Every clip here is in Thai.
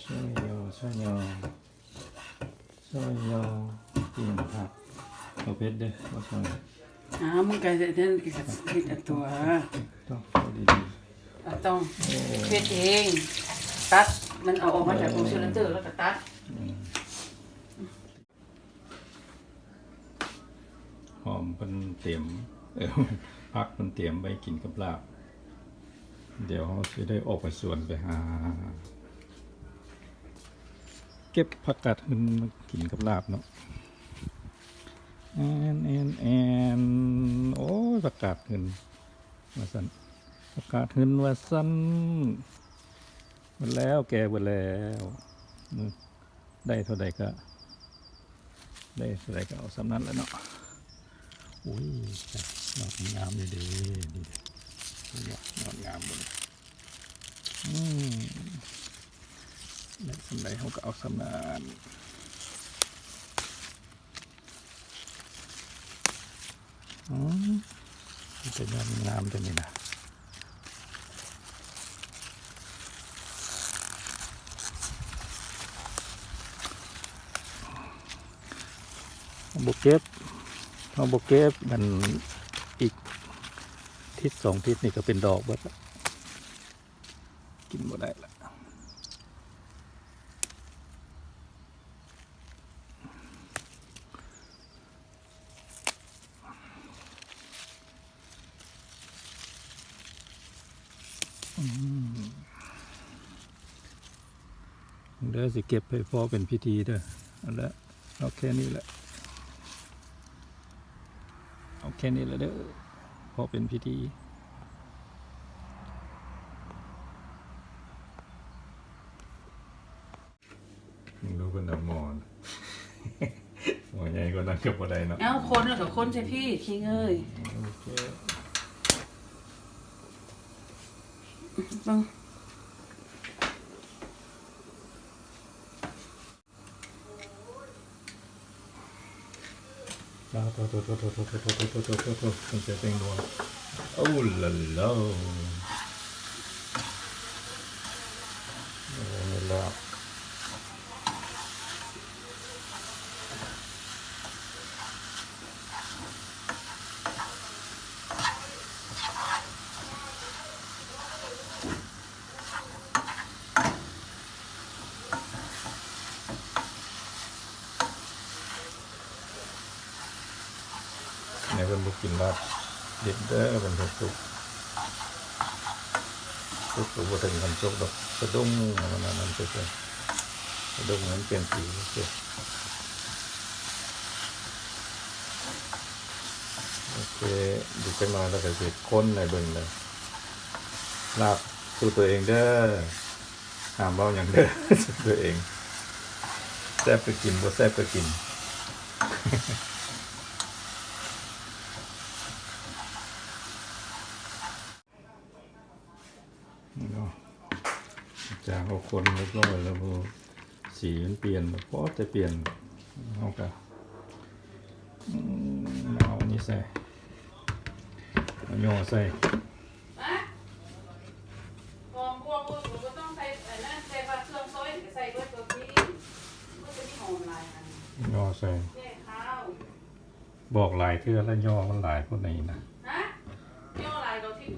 ช่วยโยช่วยโยช่วยโยกินผักเอาเพชรเด้อมาช่วยมึงไก่เด่นกับผิดตัวต้องดี ต้องเพชรเองตัดมันเอาออกมาจากตรงเชลเตอร์แล้วก็ตัดหอมเป็นเตรียมพักเป็นเตรียมไปกินกับลาบเดี๋ยวเขาจะได้ออกไปสวนไปหาเก็บผักกาดหินมากินกับลาบเนาะแอนโอ้ยผักกาดหินว่าสันผักกาดหินว่าสันหมดแล้วแกหมดแล้วได้เท่าใดก็เอาสำนั้นแล้วเนาะอุ้ยนอนงามเลยดีนอนงามเลยได้สำไรเขาก็เอาสำนานจะนอนงามตัวนี้นะบุกเก็บเอาบุกเก็บมันอีกทิศ2 ทิศนี่ก็เป็นดอกแบบกินบ่ได้ละเดี๋ยวสิเก็บให้พอเป็นพิธีเด้อเอาแค่นี้แหละเด้อพอเป็นพิธีรู้เป็นดำมอนหมอใหญ่ก็นั่งกับบ่ได้เนาะคนแล้วกับคนใช่พี่คิงเอ้ยต้องมันจะเป็นดวงโอ้ละละละในวันบุกินลาบเด็ดเด้อวันศุกร์ตัวถึงกันศุกร์ดอกกระดุมมันนั่นเฉยๆกระดุมนั้นเปลี่ยนสีเฉยโอเคดูไปมาแล้วก็จะค้นในเบิ่งเลยลาบสู้ตัวเองเด้อห้ามเบาอย่างเด้อสู้ตัวเองแซ่บก็กินบ่แซ่บก็กินจากเอาคนเรียบร้อยแล้วพอสีมันเปลี่ยนพอจะเปลี่ยนเอากะเอาอันนี้ใส่เอาย่อใส่หอมบัวก็ต้องใส่นั่นใส่ปลาเครื่องซอยใส่ด้วยตัวพี่ก็จะมีหอมลายย่อใส่ข้าวบอกหลายเทื่อแล้วย่อมันหลายคนนี้นะย่อลายตัวที่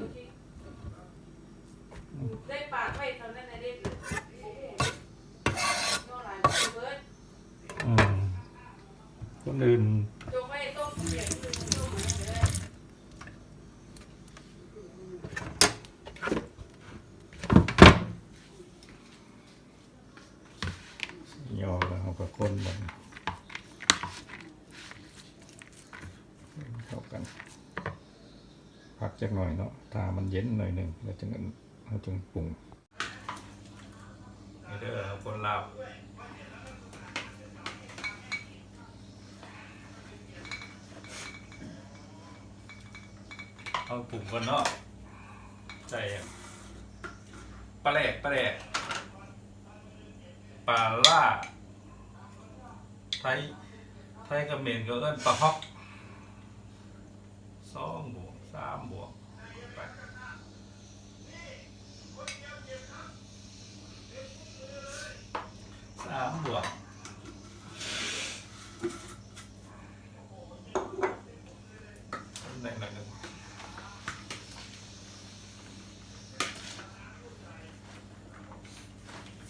ได้ปากไว้ตอนนั้นได้ย่อลายตัวเบิร์ดคนอื่นจงไว้ต้มเสียงย่อแล้วเอากับคนมันเข้ากันพักจักหน่อยเนาะถ้ามันเย็นหน่อยหนึ่งแล้วจึงปรุงนี่เด้อคนลาวเอาปรุงก่อนเนาะใส่ปลาแหลกปลาล่าไทยกับเมนก็เอิ้นปลาฮอก2 บวก 3 บวกไป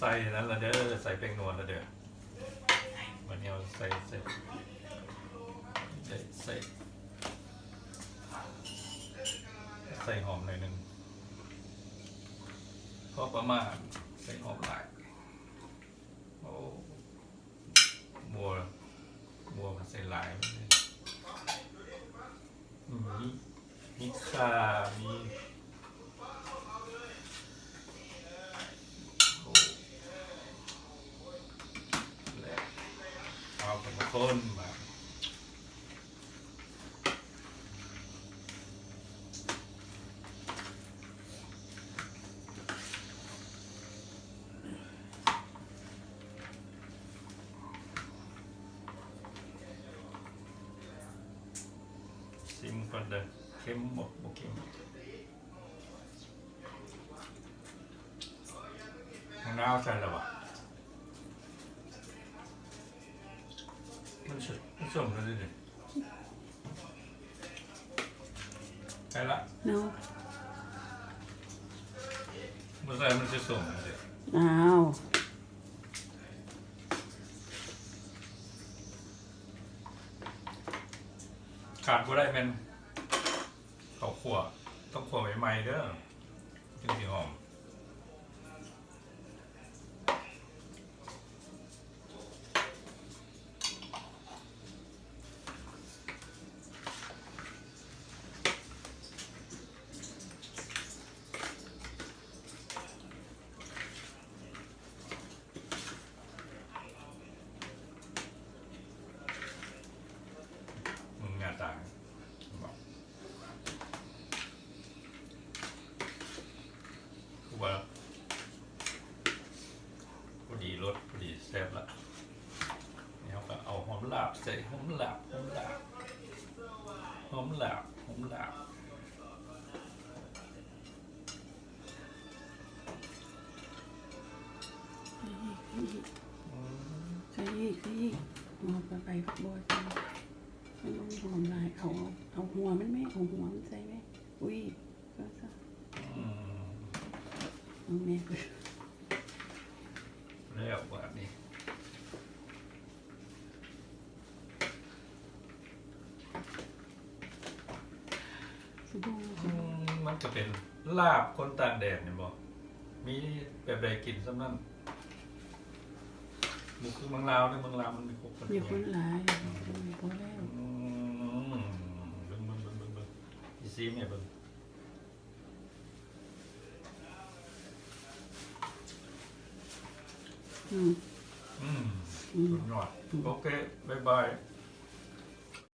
ส่นั้นละเด้อใส่แป้งนวลละเด้อวันนี้เอาใส่หอมหน่อยหนึงพอประมาณใส่หอมหลายโอ้บัวมันใส่หลายมีมิกซ่ามีโอ้แล้วเอาไปมาคนมาซิมก่อนเด้อเค็มบ่เค็มมะนาวใส่แล้วบ่มันส้มแล้วดิใส่ละ เนาะ มันใส่มันจะส้มเลย อ้าว ขาดบ่ได้แม่นข้าวคั่วต้องคั่วใหม่ๆเด้อจึงสิหอมมึงหน้าตาบอกคือว่าพอดีรสพอดีแซ่บละนี่เราก็เอาหอมลาบใส่หอมลาบใส่อีกเอาไปบัวจังมันลงหอมลายเอาหัวมันไหมเอาหัวมันใส่ไหมอุ้ยก็ซะเอาแม่ไป แล้วแบบนี้มันจะเป็นลาบคนต่างแดดเนี่ยบอกมีแบบใดกินซ้ำนั่นบุกคือเมืองลาวเนี่ยเมืองลาวมันมีครบคน มีคนหลายพอแล้ว เบิ่งอีซีเนี่ยเบิ่ง สุดยอดโอเคบ๊ายบาย